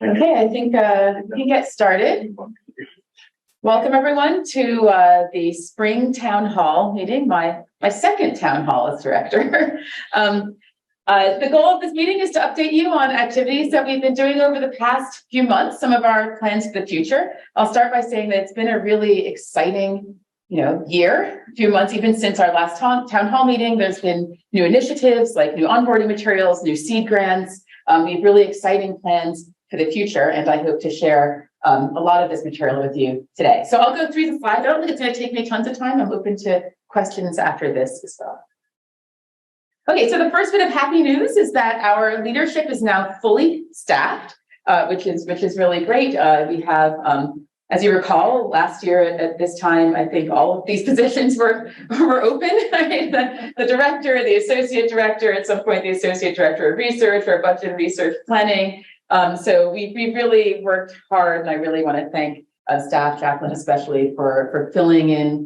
Okay, I think we can get started. Welcome everyone to the spring town hall meeting, my second town hall as director. The goal of this meeting is to update you on activities that we've been doing over the past few months, some of our plans for the future. I'll start by saying that it's been a really exciting year, a few months even since our last town hall meeting. There's been new initiatives like new onboarding materials, new seed grants. We have really exciting plans for the future, and I hope to share a lot of this material with you today. So I'll go through the slides. I don't think it's going to take me tons of time. I'm open to questions after this as well. Okay, so the first bit of happy news is that our leadership is now fully staffed, which is really great. We have, as you recall, last year at this time, I think all of these positions were open. Right? The director, the associate director, at some point the associate director of research or budget and research planning. So we've really worked hard, and I really want to thank staff, Jacqueline especially, for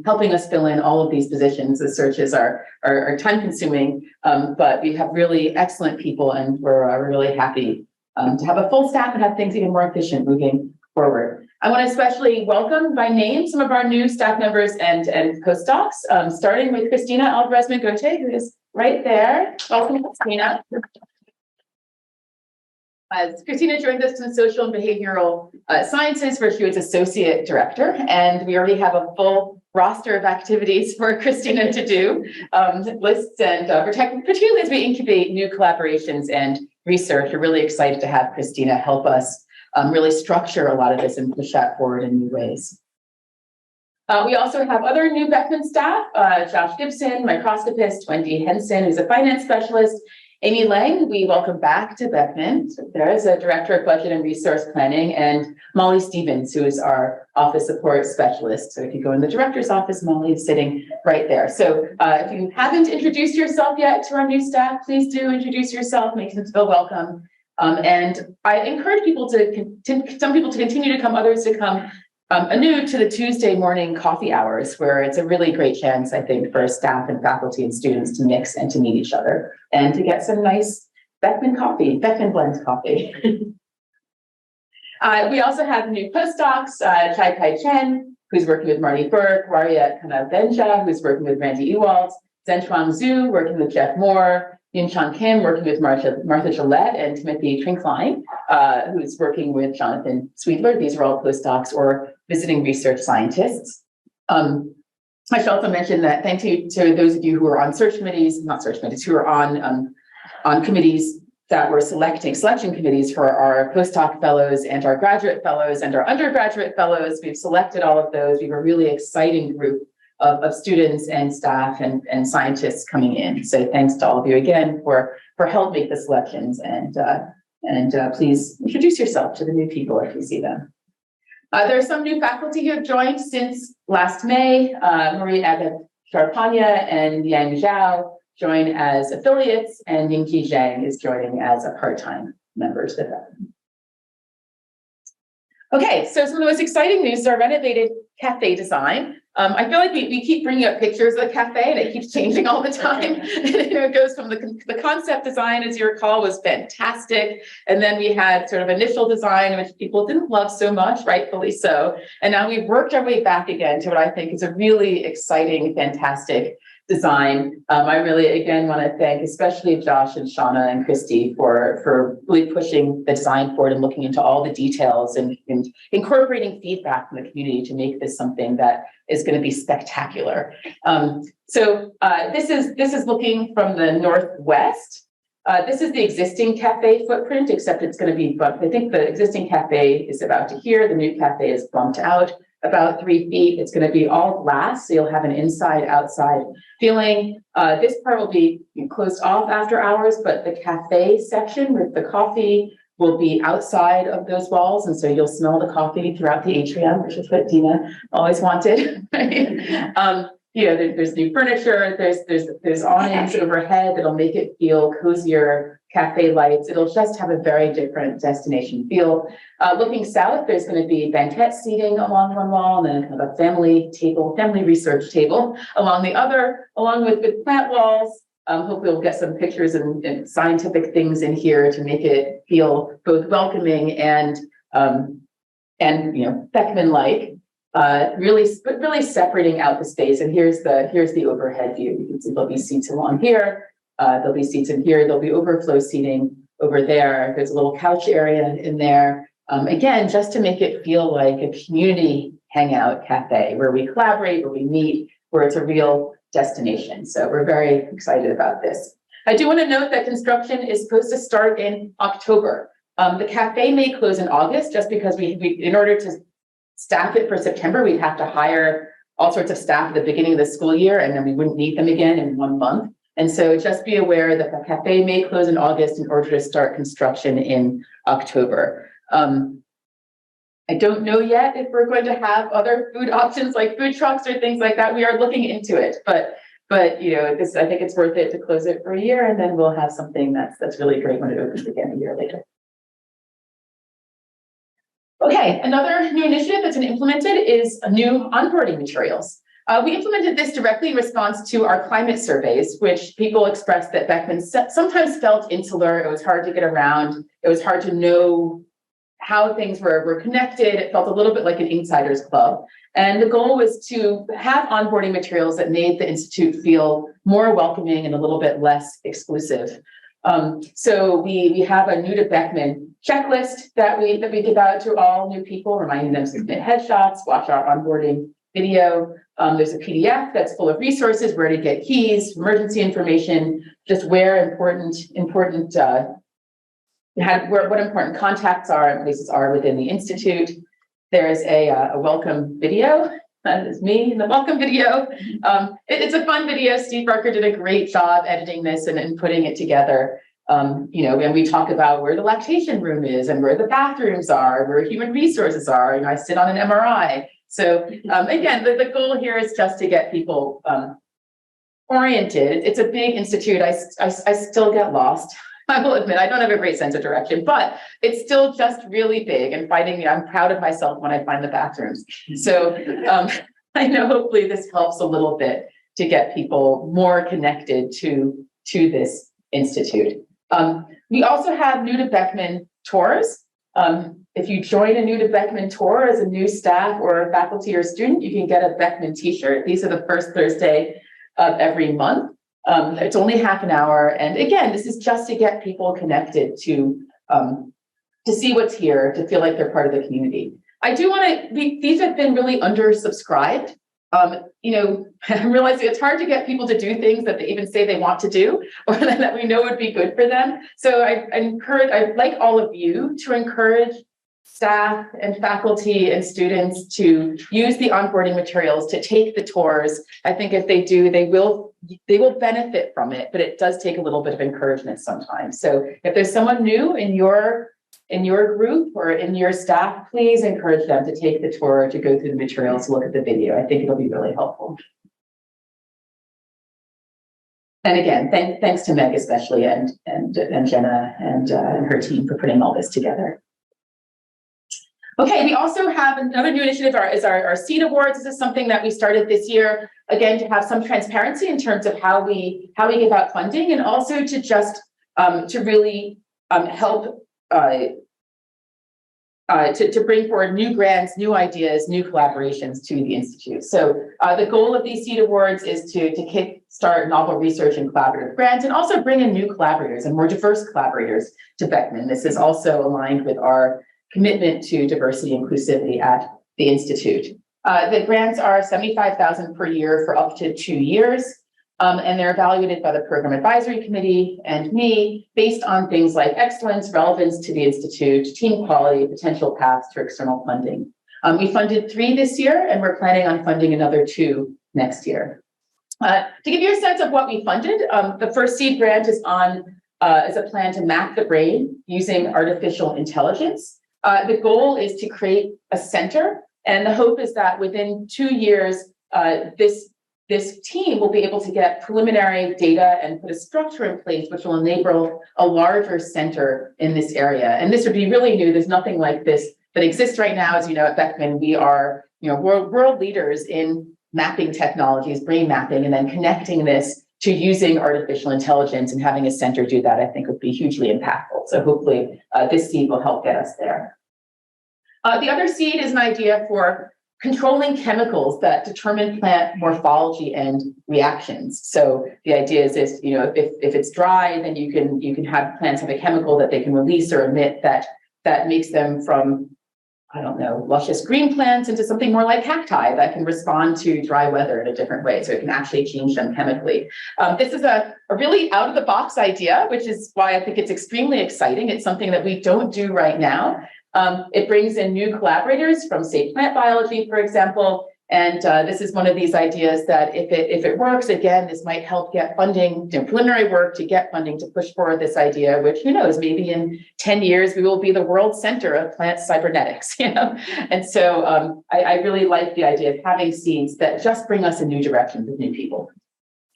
helping us fill in all of these positions. The searches are time consuming, but we have really excellent people, and we're really happy to have a full staff and have things even more efficient moving forward. I want to especially welcome by name some of our new staff members and postdocs, starting with Christina Alvarez-Mingote, who is right there. Welcome, Christina. Christina joined us in social and behavioral sciences, where she was associate director, and we already have a full roster of activities for Christina to do, lists and particularly as we incubate new collaborations and research. We're really excited to have Christina help us really structure a lot of this and push that forward in new ways. We also have other new Beckman staff, Josh Gibson, microscopist, Wendy Henson, who's a finance specialist, Amy Lang, we welcome back to Beckman. So there is a director of budget and resource planning, and Molly Stevens, who is our office support specialist. So if you go in the director's office, Molly is sitting right there. So if you haven't introduced yourself yet to our new staff, please do introduce yourself, make them feel welcome. And I encourage people some people to continue to come, others to come anew to the Tuesday morning coffee hours, where it's a really great chance, I think, for staff and faculty and students to mix and to meet each other and to get some nice Beckman blend coffee. We also have new postdocs, Chai Kai Chen, who's working with Marty Burke, Waria Kanabenja, who's working with Randy Ewald, Zhenchuang Zhu, working with Jeff Moore, Yun-Chan Kim, working with Martha Gillette, and Timothy Trinkline, who's working with Jonathan Sweetler. These are all postdocs or visiting research scientists. I should also mention that thank you to those of you who are on who are on committees that were selection committees for our postdoc fellows and our graduate fellows and our undergraduate fellows. We've selected all of those. We have a really exciting group of students and staff and scientists coming in. So thanks to all of you again for help make the selections, and please introduce yourself to the new people if you see them. There are some new faculty who have joined since last May. Marie Agathe Sharpanya and Yang Zhao join as affiliates, and Yingqi Zhang is joining as a part-time member to them. Okay, so some of the most exciting news is our renovated cafe design. I feel like we keep bringing up pictures of the cafe, and it keeps changing all the time. It goes from the concept design, as you recall, was fantastic. And then we had sort of initial design, which people didn't love so much, rightfully so. And now we've worked our way back again to what I think is a really exciting, fantastic design. I really, again, want to thank especially Josh and Shauna and Christy for really pushing the design forward and looking into all the details and incorporating feedback from the community to make this something that is going to be spectacular. So this is looking from the northwest. This is the existing cafe footprint, except it's going to be bumped. I think the existing cafe is about to here. The new cafe is bumped out about 3 feet. It's going to be all glass, so you'll have an inside-outside feeling. This part will be closed off after hours, but the cafe section with the coffee will be outside of those walls, and so you'll smell the coffee throughout the atrium, which is what Dina always wanted. There's new furniture. There's awnings overhead that'll make it feel cozier. Cafe lights. It'll just have a very different destination feel. Looking south, there's going to be banquette seating along one wall, and then kind of a family research table along the other, along with plant walls. Hopefully we'll get some pictures and scientific things in here to make it feel both welcoming and Beckman-like. Really separating out the space. And here's the overhead view. You can see there'll be seats along here. There'll be seats in here. There'll be overflow seating over there. There's a little couch area in there. Again, just to make it feel like a community hangout cafe where we collaborate, where we meet, where it's a real destination. So we're very excited about this. I do want to note that construction is supposed to start in October. The cafe may close in August just because we in order to staff it for September, we'd have to hire all sorts of staff at the beginning of the school year, and then we wouldn't need them again in 1 month. And so just be aware that the cafe may close in August in order to start construction in October. I don't know yet if we're going to have other food options like food trucks or things like that. We are looking into it, but I think it's worth it to close it for a year, and then we'll have something that's really great when it opens again a year later. Okay, another new initiative that's been implemented is new onboarding materials. We implemented this directly in response to our climate surveys, which people expressed that Beckman sometimes felt insular. It was hard to get around. It was hard to know how things were connected. It felt a little bit like an insider's club. And the goal was to have onboarding materials that made the Institute feel more welcoming and a little bit less exclusive. So we have a new to Beckman checklist that we give out to all new people, reminding them to submit headshots, watch our onboarding video. There's a PDF that's full of resources, where to get keys, emergency information, just where what important contacts are and places are within the Institute. There's a welcome video. That is me in the welcome video. It's a fun video. Steve Barker did a great job editing this and putting it together. And we talk about where the lactation room is and where the bathrooms are, where human resources are. I sit on an MRI. So again, the goal here is just to get people oriented. It's a big institute. I still get lost. I will admit, I don't have a great sense of direction, but it's still just really big, and I'm proud of myself when I find the bathrooms. So I know hopefully this helps a little bit to get people more connected to this institute. We also have new to Beckman tours. If you join a new to Beckman tour as a new staff or a faculty or student, you can get a Beckman t-shirt. These are the first Thursday of every month. It's only half an hour. And again, this is just to get people connected to see what's here, to feel like they're part of the community. I do want to, these have been really undersubscribed. I'm realizing it's hard to get people to do things that they even say they want to do, or that we know would be good for them. So I'd like all of you to encourage staff and faculty and students to use the onboarding materials, to take the tours. I think if they do, they will benefit from it, but it does take a little bit of encouragement sometimes. So if there's someone new in your group or in your staff, please encourage them to take the tour, to go through the materials, look at the video. I think it'll be really helpful. And again, thanks to Meg especially, and Jenna and her team for putting all this together. Okay, we also have another new initiative is our SEED Awards. This is something that we started this year, again, to have some transparency in terms of how we give out funding, and also to just to really help to bring forward new grants, new ideas, new collaborations to the Institute. So the goal of these SEED Awards is to kickstart novel research and collaborative grants, and also bring in new collaborators and more diverse collaborators to Beckman. This is also aligned with our commitment to diversity and inclusivity at the Institute. The grants are $75,000 per year for up to 2 years, and they're evaluated by the Program Advisory Committee and me based on things like excellence, relevance to the Institute, team quality, potential paths to external funding. We funded 3 this year, and we're planning on funding another 2 next year. To give you a sense of what we funded, the first SEED grant is a plan to map the brain using artificial intelligence. The goal is to create a center, and the hope is that within 2 years, this team will be able to get preliminary data and put a structure in place which will enable a larger center in this area. And this would be really new. There's nothing like this that exists right now. As you know, at Beckman, we are world leaders in mapping technologies, brain mapping, and then connecting this to using artificial intelligence, and having a center do that, I think, would be hugely impactful. So hopefully this seed will help get us there. The other seed is an idea for controlling chemicals that determine plant morphology and reactions. So the idea is you know, if it's dry, then you can have plants have a chemical that they can release or emit that makes them from, I don't know, luscious green plants into something more like cacti that can respond to dry weather in a different way. So it can actually change them chemically. This is a really out of the box idea, which is why I think it's extremely exciting. It's something that we don't do right now. It brings in new collaborators from, say, plant biology, for example. And this is one of these ideas that if it works, again, this might help get funding, you know, preliminary work to get funding to push forward this idea, which, who knows, maybe in 10 years, we will be the world center of plant cybernetics, you know? And so I really like the idea of having seeds that just bring us in new directions with new people.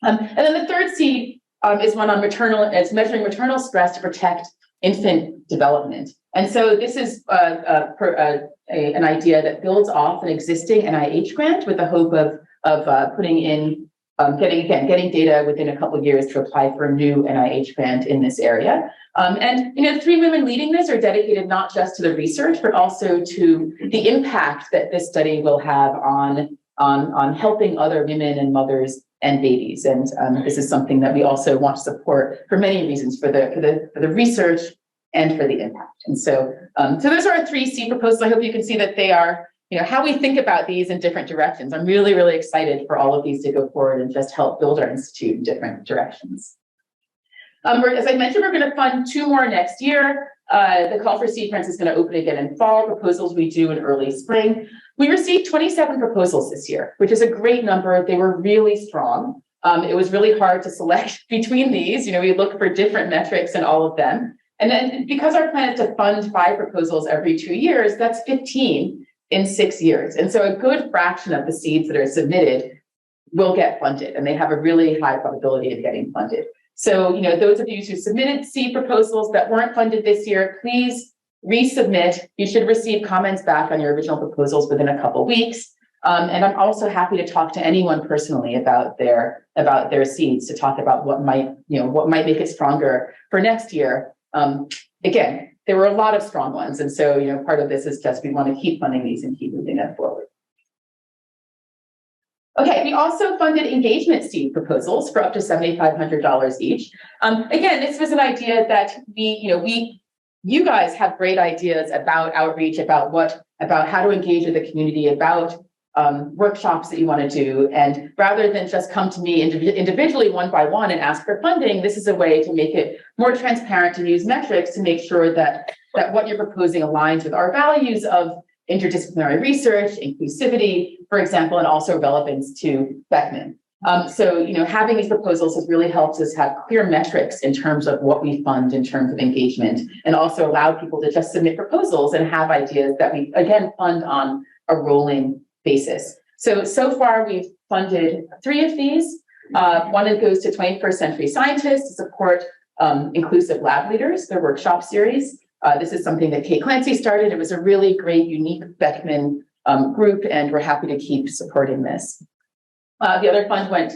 And then the third seed is one on it's measuring maternal stress to protect infant development. And so this is an idea that builds off an existing NIH grant with the hope of putting in, getting data within a couple of years to apply for a new NIH grant in this area. And you know, the 3 women leading this are dedicated not just to the research, but also to the impact that this study will have on helping other women and mothers and babies. And this is something that we also want to support for many reasons, for the research and for the impact. And so, so those are our 3 seed proposals. I hope you can see that they are, you know, how we think about these in different directions. I'm really, really excited for all of these to go forward and just help build our institute in different directions. As I mentioned, we're going to fund 2 more next year. The call for seed grants is going to open again in fall. Proposals we do in early spring. We received 27 proposals this year, which is a great number. They were really strong. It was really hard to select between these. You know, we look for different metrics in all of them. And then because our plan is to fund 5 proposals every 2 years, that's 15 in 6 years. And so a good fraction of the seeds that are submitted will get funded, and they have a really high probability of getting funded. So, you know, those of you who submitted seed proposals that weren't funded this year, please resubmit. You should receive comments back on your original proposals within a couple of weeks. And I'm also happy to talk to anyone personally about their seeds, to talk about what might make it stronger for next year. Again, there were a lot of strong ones. And so, you know, part of this is just we want to keep funding these and keep moving them forward. Okay, we also funded engagement seed proposals for up to $7,500 each. Again, this was an idea that you guys have great ideas about outreach, about how to engage with the community, about workshops that you want to do. And rather than just come to me individually one by one and ask for funding, this is a way to make it more transparent, to use metrics to make sure that what you're proposing aligns with our values of interdisciplinary research, inclusivity, for example, and also relevance to Beckman. So, you know, having these proposals has really helped us have clear metrics in terms of what we fund in terms of engagement, and also allow people to just submit proposals and have ideas that we, again, fund on a rolling basis. So far, we've funded 3 of these. One that goes to 21st Century Scientists to support inclusive lab leaders, their workshop series. This is something that Kate Clancy started. It was a really great, unique Beckman group, and we're happy to keep supporting this. The other grant went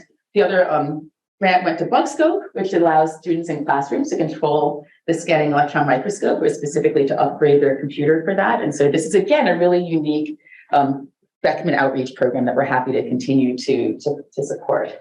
to Bugscope, which allows students in classrooms to control the scanning electron microscope, or specifically to upgrade their computer for that. And so this is, again, a really unique Beckman outreach program that we're happy to continue to support.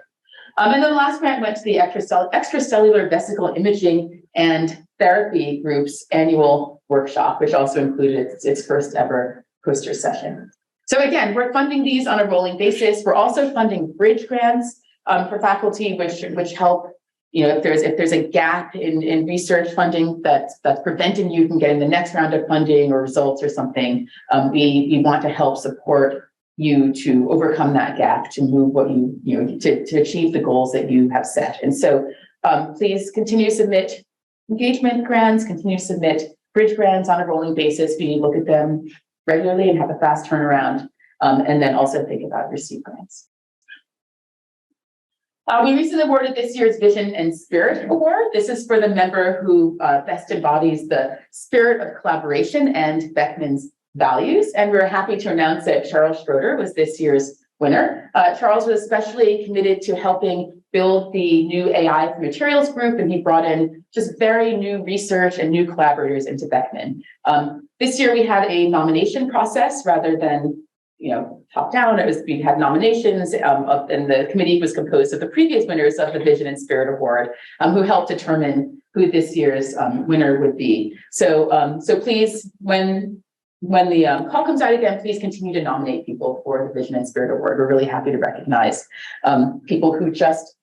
And then the last grant went to the extracellular vesicle imaging and therapy group's annual workshop, which also included its first ever poster session. So again, we're funding these on a rolling basis. We're also funding bridge grants for faculty, which help, you know, if there's a gap in research funding that's preventing you from getting the next round of funding or results or something, we want to help support you to overcome that gap, to move what to achieve the goals that you have set. And so please continue to submit engagement grants, continue to submit bridge grants on a rolling basis. We look at them regularly and have a fast turnaround, and then also think about your seed grants. We recently awarded this year's Vision and Spirit Award. This is for the member who best embodies the spirit of collaboration and Beckman's values. And we're happy to announce that Charles Schroeder was this year's winner. Charles was especially committed to helping build the new AI for materials group, and he brought in just very new research and new collaborators into Beckman. This year we had a nomination process rather than top down. We had nominations, and the committee was composed of the previous winners of the Vision and Spirit Award, who helped determine who this year's winner would be. So please, when the call comes out again, please continue to nominate people for the Vision and Spirit Award. We're really happy to recognize people who just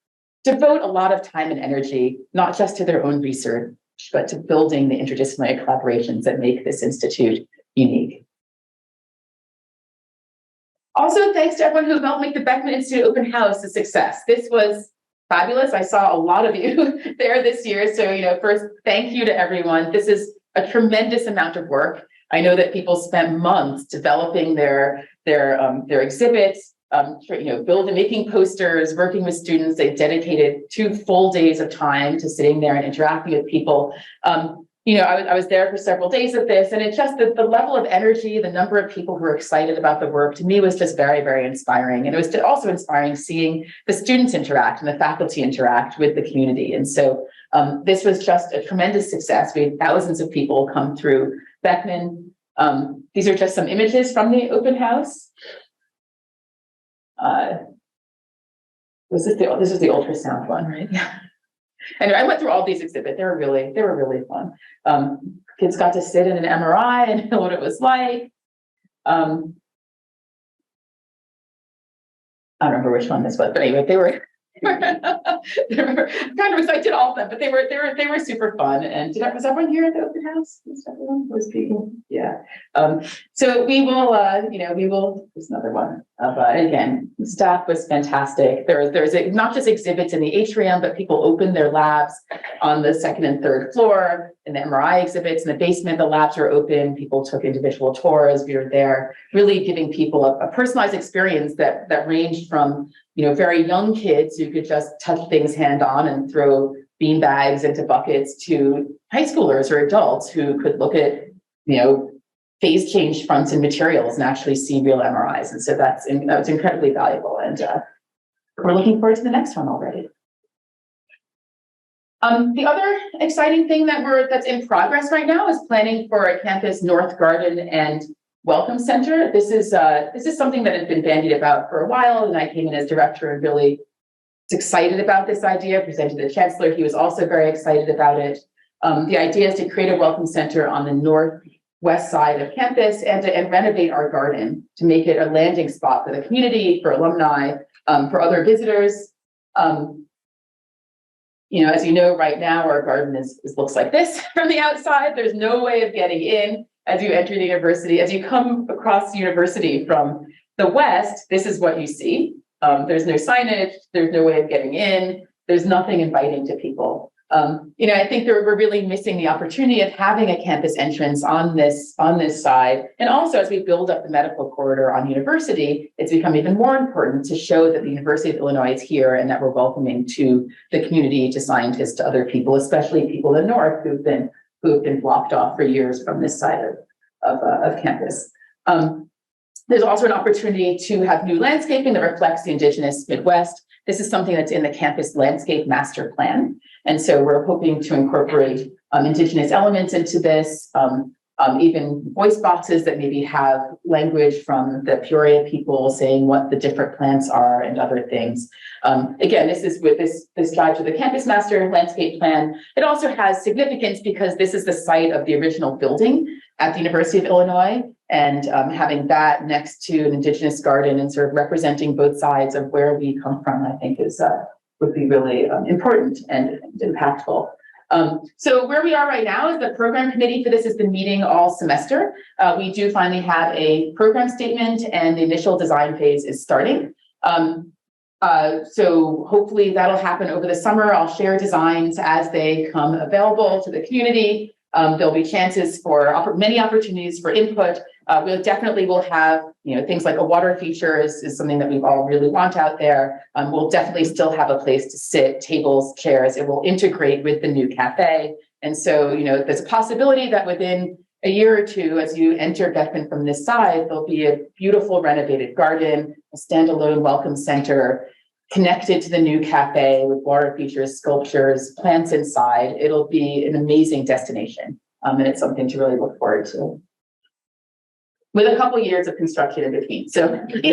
devote a lot of time and energy, not just to their own research, but to building the interdisciplinary collaborations that make this institute unique. Also, thanks to everyone who helped make the Beckman Institute Open House a success. This was fabulous. I saw a lot of you there this year. So, first, thank you to everyone. This is a tremendous amount of work. I know that people spent months developing their exhibits, building, making posters, working with students. They dedicated 2 full days of time to sitting there and interacting with people. I was there for several days of this, and it's just the level of energy, the number of people who were excited about the work, to me was just very, very inspiring. And it was also inspiring seeing the students interact and the faculty interact with the community. And so this was just a tremendous success. We had thousands of people come through Beckman. These are just some images from the open house. This is the ultrasound one, right? Yeah. Anyway, I went through all these exhibits. They were really fun. Kids got to sit in an MRI and know what it was like. I don't remember which one this was, but anyway, they were kind of, I did all of them, but they were super fun. And was everyone here at the open house? Was people? Yeah. So we will, there's another one. Again, the staff was fantastic. There's not just exhibits in the atrium, but people opened their labs on the 2nd and 3rd floor. In the MRI exhibits in the basement, the labs were open. People took individual tours. We were there, really giving people a personalized experience that ranged from very young kids who could just touch things hand on and throw bean bags into buckets, to high schoolers or adults who could look at phase change fronts and materials and actually see real MRIs. And so that was incredibly valuable. And we're looking forward to the next one already. The other exciting thing that's in progress right now is planning for a campus North Garden and Welcome Center. This is something that has been bandied about for a while, and I came in as director and really was excited about this idea, presented to the chancellor. He was also very excited about it. The idea is to create a Welcome Center on the northwest side of campus and renovate our garden to make it a landing spot for the community, for alumni, for other visitors. As you know, right now, our garden looks like this from the outside. There's no way of getting in as you enter the university. As you come across the university from the west, this is what you see. There's no signage. There's no way of getting in. There's nothing inviting to people. I think we're really missing the opportunity of having a campus entrance on this side. And also, as we build up the medical corridor on university, it's become even more important to show that the University of Illinois is here and that we're welcoming to the community, to scientists, to other people, especially people in the north who have been blocked off for years from this side of campus. There's also an opportunity to have new landscaping that reflects the Indigenous Midwest. This is something that's in the campus landscape master plan. And so we're hoping to incorporate Indigenous elements into this, even voice boxes that maybe have language from the Peoria people saying what the different plants are and other things. Again, this is with this guide to the campus master landscape plan. It also has significance because this is the site of the original building at the University of Illinois, and having that next to an Indigenous garden and sort of representing both sides of where we come from, I think would be really important and impactful. So where we are right now is the program committee for this has been meeting all semester. We do finally have a program statement, and the initial design phase is starting. So hopefully that'll happen over the summer. I'll share designs as they come available to the community. There'll be chances for many opportunities for input. We'll definitely will have, things like a water feature is something that we all really want out there. We'll definitely still have a place to sit, tables, chairs. It will integrate with the new cafe. And so, there's a possibility that within a year or two, as you enter Beckman from this side, there'll be a beautiful renovated garden, a standalone welcome center, connected to the new cafe with water features, sculptures, plants inside. It'll be an amazing destination. And it's something to really look forward to. With a couple years of construction in between. So keep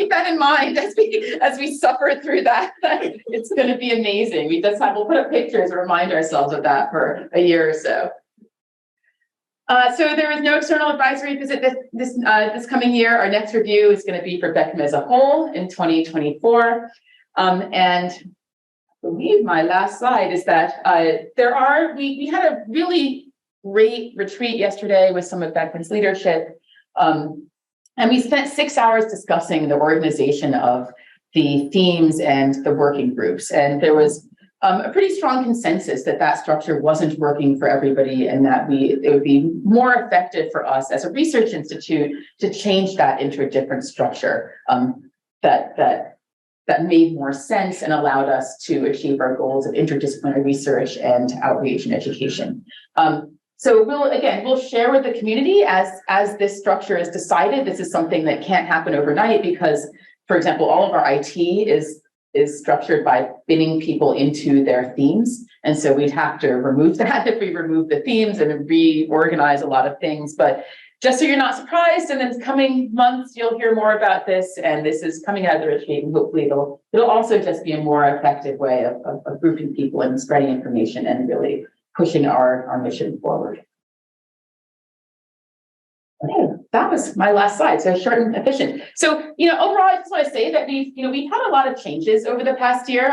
that in mind as we suffer through that. It's going to be amazing. We'll put up pictures and remind ourselves of that for a year or so. So there is no external advisory visit this coming year. Our next review is going to be for Beckham as a whole in 2024. And I believe my last slide is that we had a really great retreat yesterday with some of Beckman's leadership. And we spent 6 hours discussing the organization of the themes and the working groups. And there was a pretty strong consensus that structure wasn't working for everybody, and that it would be more effective for us as a research institute to change that into a different structure that made more sense and allowed us to achieve our goals of interdisciplinary research and outreach and education. So we'll share with the community as this structure is decided. This is something that can't happen overnight because, for example, all of our IT is structured by binning people into their themes. And so we'd have to remove that if we remove the themes and reorganize a lot of things. But just so you're not surprised, in the coming months, you'll hear more about this. And this is coming out of the retreat, and hopefully it'll also just be a more effective way of grouping people and spreading information and really pushing our mission forward. Okay, that was my last slide. So short and efficient. So, overall, I just want to say that we've had a lot of changes over the past year.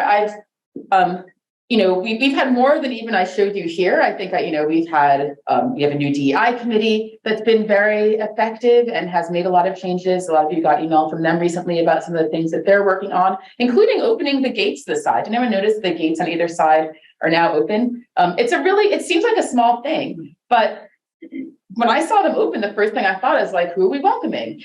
We've had more than even I showed you here. I think, we have a new DEI committee that's been very effective and has made a lot of changes. A lot of you got email from them recently about some of the things that they're working on, including opening the gates to the side. Did anyone notice the gates on either side are now open? It seems like a small thing, but when I saw them open, the first thing I thought is like, who are we welcoming?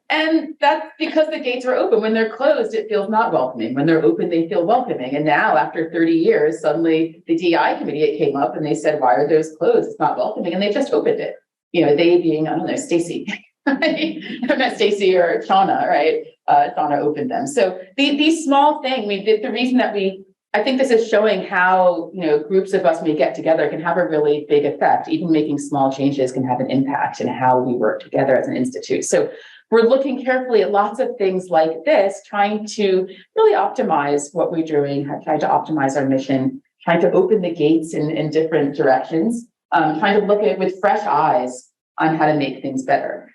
And that's because the gates are open. When they're closed, it feels not welcoming. When they're open, they feel welcoming. And now, after 30 years, suddenly the DEI committee, it came up and they said, why are those closed? It's not welcoming. And they just opened it. They being, I don't know, Stacy. Not Stacy or Shauna, right? Shauna opened them. So these small things, the reason that I think this is showing how, groups of us may get together can have a really big effect. Even making small changes can have an impact in how we work together as an institute. So we're looking carefully at lots of things like this, trying to really optimize what we're doing, trying to optimize our mission, trying to open the gates in different directions, trying to look at it with fresh eyes on how to make things better.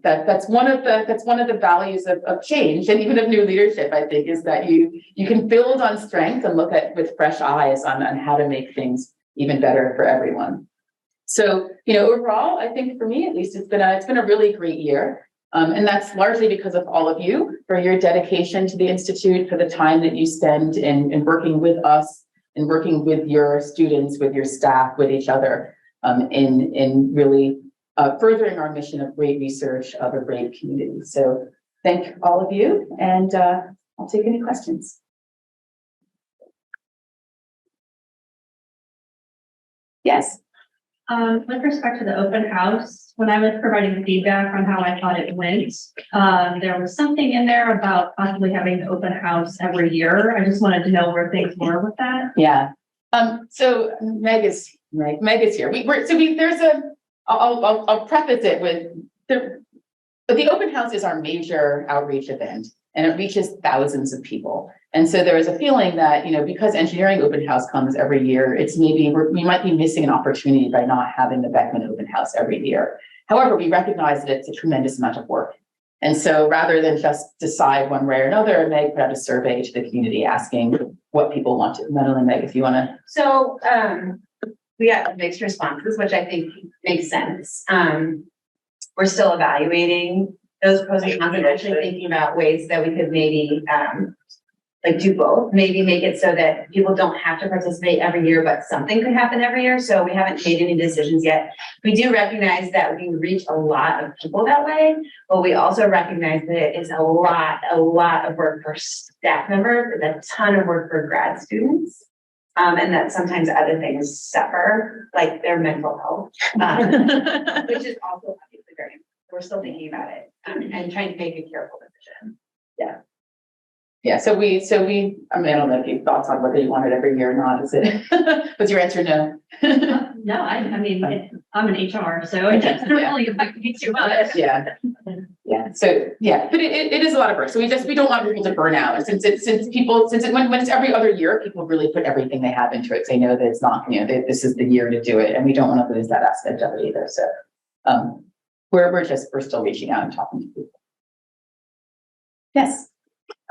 That's one of the values of change, and even of new leadership, I think, is that you can build on strength and look at with fresh eyes on how to make things even better for everyone. So, overall, I think for me at least, it's been a really great year. And that's largely because of all of you, for your dedication to the Institute, for the time that you spend in working with us and working with your students, with your staff, with each other, in really furthering our mission of great research of a great community. So thank all of you, and I'll take any questions. Yes. With respect to the open house, when I was providing feedback on how I thought it went, there was something in there about possibly having the open house every year. I just wanted to know where things were with that. Yeah. So Meg is here. I'll preface it with the open house is our major outreach event, and it reaches thousands of people. And so there is a feeling that, because engineering open house comes every year, it's maybe we might be missing an opportunity by not having the Beckman open house every year. However, we recognize that it's a tremendous amount of work. And so rather than just decide one way or another, Meg put out a survey to the community asking what people wanted. Madeline, Meg, if you want to. So we got mixed responses, which I think makes sense. We're still evaluating those pros and cons and actually thinking about ways that we could maybe do both, maybe make it so that people don't have to participate every year, but something could happen every year. So we haven't made any decisions yet. We do recognize that we reach a lot of people that way, but we also recognize that it is a lot of work for staff members, a ton of work for grad students. And that sometimes other things suffer, like their mental health, which is also obviously very important. We're still thinking about it and trying to make a careful decision. Yeah. Yeah, so we, I mean, I don't know if you have thoughts on whether you want it every year or not, is it? Was your answer no? No, I mean, I'm an HR, so it doesn't really affect me too much. Yeah. Yeah, so, yeah, but it is a lot of work, so we don't want people to burn out, when it's every other year, people really put everything they have into it, they know that it's not, this is the year to do it, and we don't want to lose that aspect of it either, so. We're still reaching out and talking to people. Yes.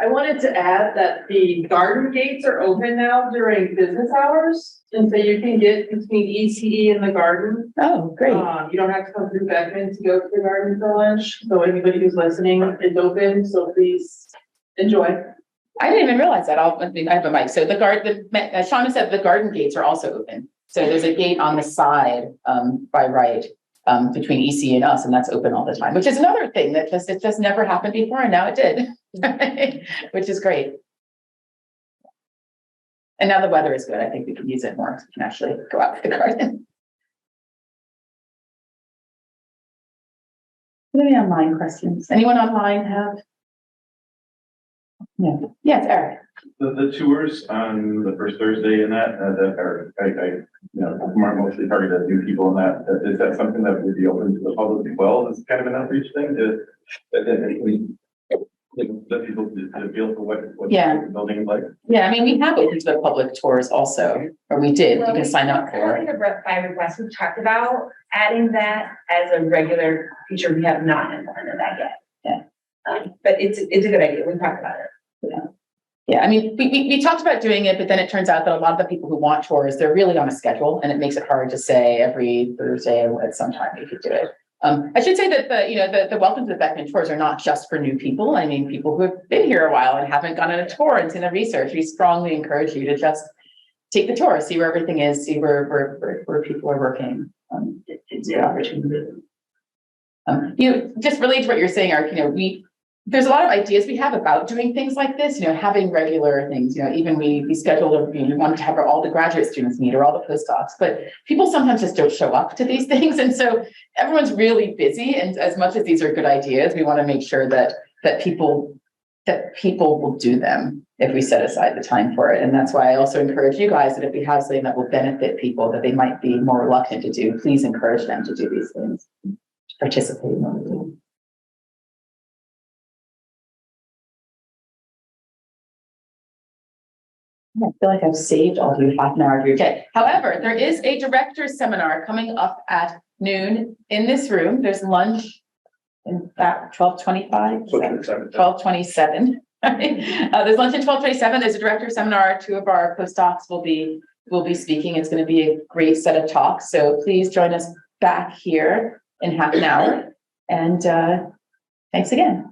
I wanted to add that the garden gates are open now during business hours, and so you can get between ECE and the garden. Oh, great. You don't have to come through Beckman to go to the garden for lunch, so anybody who's listening, it's open, so please enjoy. I didn't even realize that. I have a mic. So as Shauna said, the garden gates are also open. So there's a gate on the side, by right, between EC and us, and that's open all the time, which is another thing that it just never happened before, and now it did, which is great. And now the weather is good. I think we can use it more. We can actually go out to the garden. Any online questions? Anyone online have? No. Yes, Eric. The tours on the first Thursday and that are, mostly targeted at new people and that, is that something that would be open to the public as well? It's kind of an outreach thing let people feel for what the building is like. Yeah, I mean, we have opened to the public tours also, or we did, you can sign up for it. By request, we've talked about adding that as a regular feature. We have not implemented that yet. Yeah. But it's a good idea. We've talked about it. Yeah. Yeah, I mean, we talked about doing it, but then it turns out that a lot of the people who want tours, they're really on a schedule, and it makes it hard to say every Thursday at some time you could do it. I should say that the welcome to the Beckman tours are not just for new people. I mean, people who have been here a while and haven't gone on a tour and seen the research. We strongly encourage you to just take the tour, see where everything is, see where people are working. It's the opportunity. Just related to what you're saying, Eric, there's a lot of ideas we have about doing things like this, having regular things, even we scheduled, we wanted to have all the graduate students meet or all the postdocs, but people sometimes just don't show up to these things. And so everyone's really busy. And as much as these are good ideas, we want to make sure that people will do them if we set aside the time for it. And that's why I also encourage you guys that if we have something that will benefit people that they might be more reluctant to do, please encourage them to do these things, participate in them. I feel like I've saved all of you half an hour of your day. However, there is a director's seminar coming up at noon in this room. There's lunch in fact 12:25, 12:27. There's lunch at 12:27. There's a director's seminar. 2 of our postdocs will be speaking. It's going to be a great set of talks. So please join us back here in half an hour. And thanks again.